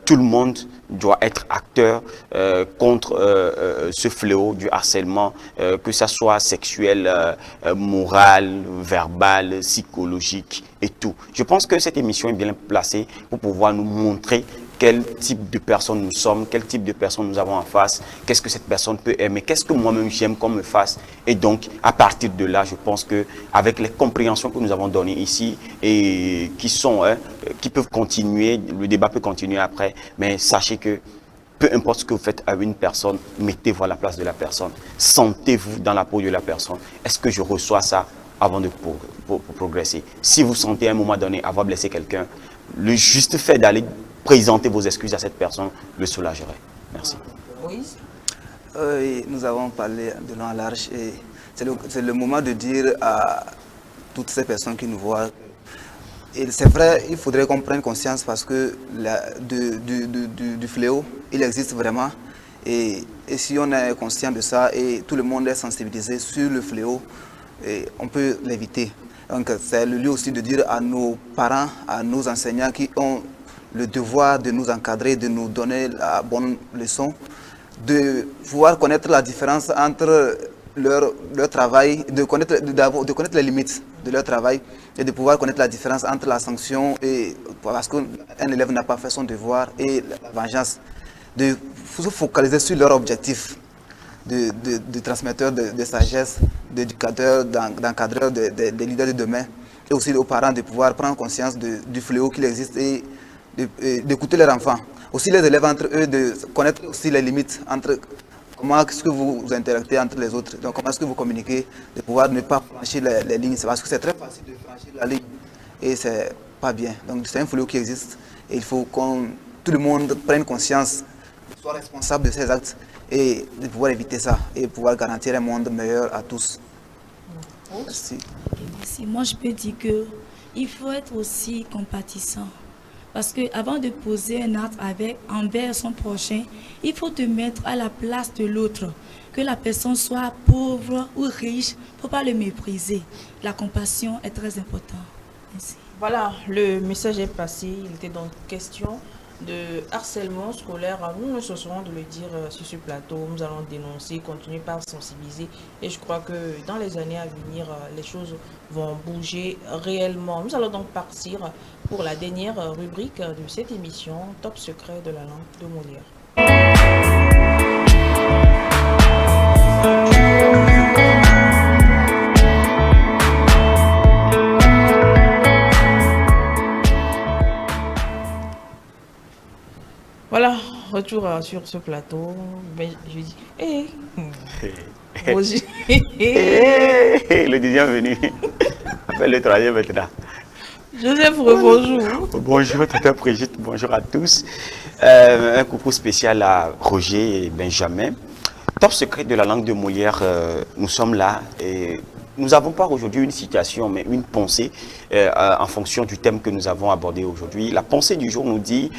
tout le monde doit être acteur contre ce fléau du harcèlement, que ça soit sexuel, moral, verbal, psychologique et tout. Je pense que cette émission est bien placée pour pouvoir nous montrer quel type de personne nous sommes, quel type de personne nous avons en face, qu'est-ce que cette personne peut aimer, qu'est-ce que moi-même j'aime qu'on me fasse. Et donc, à partir de là, je pense qu'avec les compréhensions que nous avons données ici et qui peuvent continuer, le débat peut continuer après, mais sachez que peu importe ce que vous faites à une personne, mettez-vous à la place de la personne. Sentez-vous dans la peau de la personne. Est-ce que je reçois ça avant de progresser? Si vous sentez à un moment donné avoir blessé quelqu'un, le juste fait d'aller présenter vos excuses à cette personne le soulagerait. Merci.
Moïse?
Nous avons parlé de long à large et c'est le moment de dire à toutes ces personnes qui nous voient. Et c'est vrai, il faudrait qu'on prenne conscience parce que du fléau, il existe vraiment. Et si on est conscient de ça et tout le monde est sensibilisé sur le fléau, on peut l'éviter. Donc c'est le lieu aussi de dire à nos parents, à nos enseignants qui ont le devoir de nous encadrer, de nous donner la bonne leçon, de pouvoir connaître la différence entre leur travail, de connaître les limites de leur travail et de pouvoir connaître la différence entre la sanction et parce qu'un élève n'a pas fait son devoir et la vengeance, de se focaliser sur leur objectif de transmetteur de sagesse, d'éducateur, d'encadreur, des leaders de demain, et aussi aux parents de pouvoir prendre conscience du fléau qu'il existe et d'écouter leurs enfants. Aussi les élèves entre eux, de connaître aussi les limites entre comment est-ce que vous interactez entre les autres, donc comment est-ce que vous communiquez, de pouvoir ne pas franchir les lignes, c'est parce que c'est très facile de franchir la ligne et c'est pas bien. Donc c'est un fléau qui existe et il faut que tout le monde prenne conscience, soit responsable de ses actes et de pouvoir éviter ça et pouvoir garantir un monde meilleur à tous. Merci.
Merci. Moi, je peux dire qu'il faut être aussi compatissant. Parce qu'avant de poser un acte envers son prochain, il faut te mettre à la place de l'autre. Que la personne soit pauvre ou riche, il ne faut pas le mépriser. La compassion est très importante. Merci.
Voilà, le message est passé. Il était donc question de harcèlement scolaire. Nous ne cesserons de le dire sur ce plateau. Nous allons dénoncer, continuer par sensibiliser. Et je crois que dans les années à venir, les choses vont bouger réellement. Nous allons donc partir pour la dernière rubrique de cette émission, Top secret de la langue de Molière. Voilà, retour sur ce plateau. Ben, je dis, bonjour.
Le deuxième venu. Appelle le troisième maintenant.
Joseph, bonjour.
Bonjour, Tata Brigitte, bonjour à tous. Un coucou spécial à Roger et Benjamin. Top secret de la langue de Molière, nous sommes là et nous n'avons pas aujourd'hui une citation, mais une pensée en fonction du thème que nous avons abordé aujourd'hui. La pensée du jour nous dit: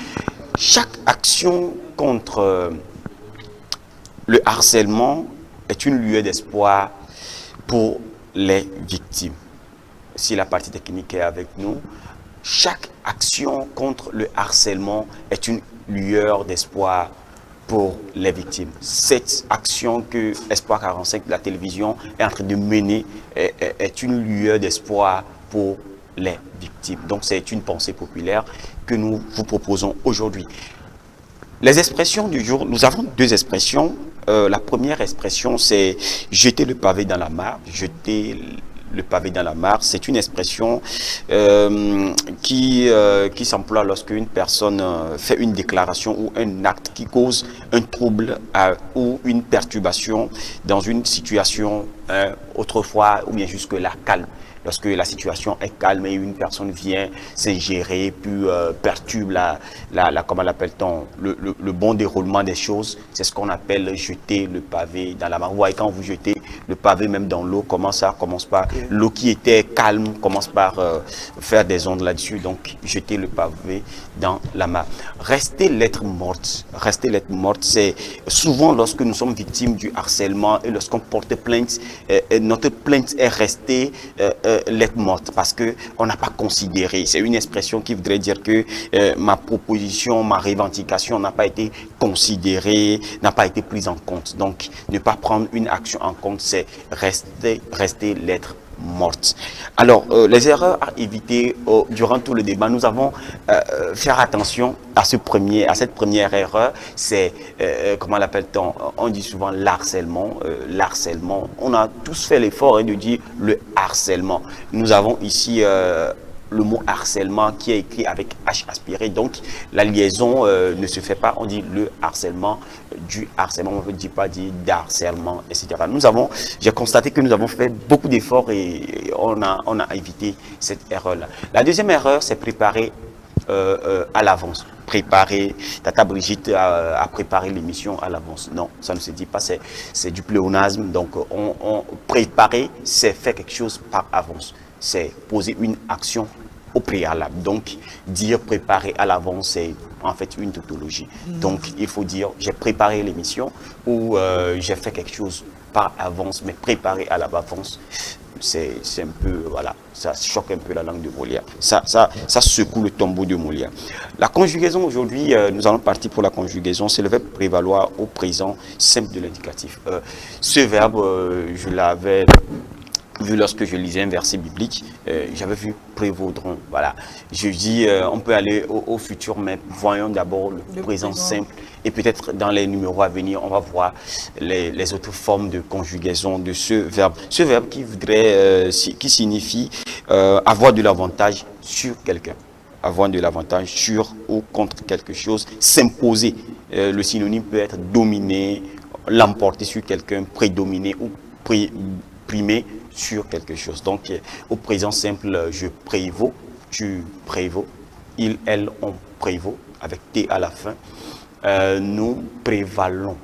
chaque action contre le harcèlement est une lueur d'espoir pour les victimes. Si la partie technique est avec nous, chaque action contre le harcèlement est une lueur d'espoir pour les victimes. Cette action que Espoir 45 de la télévision est en train de mener est une lueur d'espoir pour les victimes. Donc c'est une pensée populaire que nous vous proposons aujourd'hui. Les expressions du jour, nous avons deux expressions. La première expression, c'est jeter le pavé dans la mare. Jeter le pavé dans la mare, c'est une expression qui s'emploie lorsque une personne fait une déclaration ou un acte qui cause un trouble ou une perturbation dans une situation autrefois ou bien jusque-là calme. Lorsque la situation est calme et une personne vient s'ingérer, puis perturbe comment l'appelle-t-on, le bon déroulement des choses, c'est ce qu'on appelle jeter le pavé dans la mare. Vous voyez, quand vous jetez le pavé même dans l'eau, comment ça commence par l'eau qui était calme, commence par faire des ondes là-dessus, donc jeter le pavé dans la mare. Rester lettre morte, c'est souvent lorsque nous sommes victimes du harcèlement et lorsqu'on porte plainte, notre plainte est restée lettre morte parce que on n'a pas considéré. C'est une expression qui voudrait dire que ma proposition, ma revendication n'a pas été considérée, n'a pas été prise en compte. Donc, ne pas prendre une action en compte, c'est rester lettre morte. Alors, les erreurs à éviter durant tout le débat, nous avons faire attention à cette première erreur, c'est, comment l'appelle-t-on, on dit souvent l'harcèlement. L'harcèlement, on a tous fait l'effort de dire le harcèlement. Nous avons ici le mot harcèlement qui est écrit avec H aspiré, donc la liaison ne se fait pas, on dit le harcèlement, du harcèlement, on ne dit pas dire d'harcèlement, etc. J'ai constaté que nous avons fait beaucoup d'efforts et on a évité cette erreur-là. La deuxième erreur, c'est préparer à l'avance. Préparer, Tata Brigitte a préparé l'émission à l'avance. Non, ça ne se dit pas, c'est du pléonasme. Donc, préparer, c'est faire quelque chose par avance. C'est poser une action au préalable. Donc, dire préparer à l'avance, c'est en fait une tautologie. Donc, il faut dire j'ai préparé l'émission ou j'ai fait quelque chose par avance, mais préparer à l'avance, c'est un peu, voilà, ça choque un peu la langue de Molière. Ça secoue le tombeau de Molière. La conjugaison aujourd'hui, nous allons partir pour la conjugaison, c'est le verbe prévaloir au présent simple de l'indicatif. Ce verbe, je l'avais vu lorsque je lisais un verset biblique, j'avais vu prévaudront. Voilà. Je dis, on peut aller au futur, mais voyons d'abord le présent simple. Et peut-être dans les numéros à venir, on va voir les autres formes de conjugaison de ce verbe. Ce verbe qui voudrait, qui signifie avoir de l'avantage sur quelqu'un. Avoir de l'avantage sur ou contre quelque chose. S'imposer. Le synonyme peut être dominer, l'emporter sur quelqu'un, prédominer ou primer sur quelque chose. Donc, au présent simple, je prévaux, tu prévaux, il, elle, on prévaut, avec T à la fin. Nous prévalons,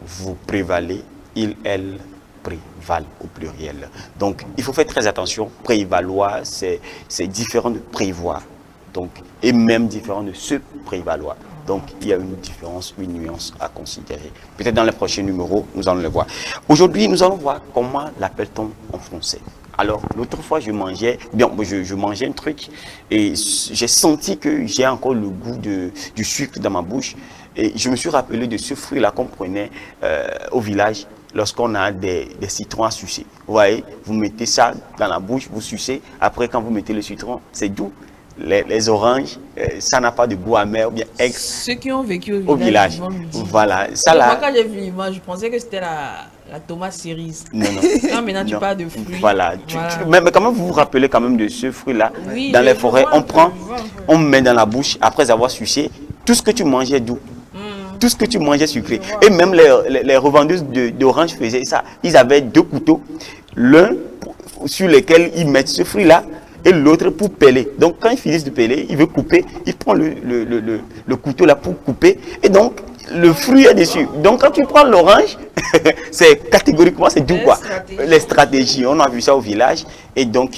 vous prévalez, il, elle prévalent au pluriel. Donc, il faut faire très attention. Prévaloir, c'est différent de prévoir. Donc, et même différent de se prévaloir. Donc, il y a une différence, une nuance à considérer. Peut-être dans les prochains numéros, nous allons le voir. Aujourd'hui, nous allons voir comment l'appelle-t-on en français. Alors, l'autre fois, je mangeais un truc et j'ai senti que j'ai encore le goût du sucre dans ma bouche. Et je me suis rappelé de ce fruit-là qu'on prenait au village lorsqu'on a des citrons à sucer. Vous voyez, vous mettez ça dans la bouche, vous sucez. Après, quand vous mettez le citron, c'est doux. Les oranges, ça n'a pas de goût amer ou bien aigre.
Ceux qui ont vécu
au village. Voilà. Ça, là,
moi, quand j'ai vu l'image, je pensais que c'était la tomate cerise.
Non.
Non, maintenant tu parles de fruits.
Voilà. Mais quand même, vous vous rappelez quand même de ce fruit-là.
Oui,
dans les forêts, on met dans la bouche, après avoir sucé, tout ce que tu mangeais doux. Tout ce que tu mangeais sucré. Et même les revendeuses d'oranges faisaient ça. Ils avaient 2 couteaux. L'un sur lequel ils mettent ce fruit-là et l'autre pour peler. Donc quand ils finissent de peler, il veut couper, il prend le couteau là pour couper. Et donc le fruit est dessus. Donc quand tu prends l'orange, c'est catégoriquement, c'est doux quoi. Les stratégies, on a vu ça au village. Et donc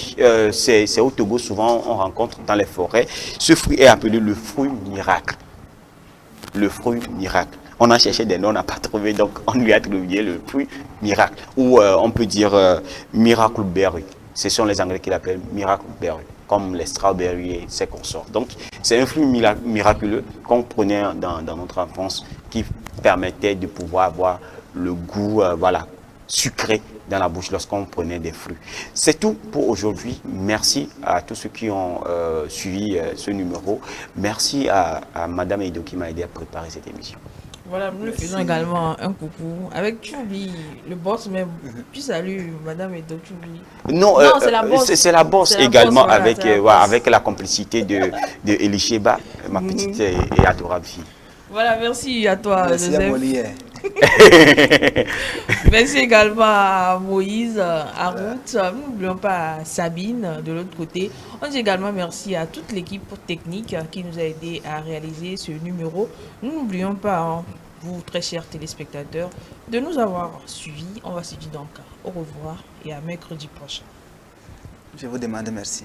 c'est au Togo, souvent on rencontre dans les forêts. Ce fruit est appelé le fruit miracle. Le fruit miracle. On a cherché des noms, on n'a pas trouvé, donc on lui a attribué le fruit miracle. Ou on peut dire miracle berry. Ce sont les Anglais qui l'appellent miracle berry, comme les strawberries et ses consorts. Donc c'est un fruit miraculeux qu'on prenait dans notre enfance qui permettait de pouvoir avoir le goût sucré dans la bouche lorsqu'on prenait des fruits. C'est tout pour aujourd'hui. Merci à tous ceux qui ont suivi ce numéro. Merci à Madame Edo qui m'a aidé à préparer cette émission.
Voilà, nous le faisons également un coucou avec Choubi, le boss même. Tu salues Madame Edo Choubi.
Non, c'est la boss. C'est la boss également,
voilà,
avec la complicité de Elisheba, ma petite et adorable fille.
Voilà, merci à toi,
merci
Joseph.
À Molière.
Merci également à Moïse, à Ruth. N'oublions pas Sabine de l'autre côté. On dit également merci à toute l'équipe technique qui nous a aidé à réaliser ce numéro. Nous n'oublions pas, vous très chers téléspectateurs, de nous avoir suivis. On va se dire donc au revoir et à mercredi prochain.
Je vous demande merci.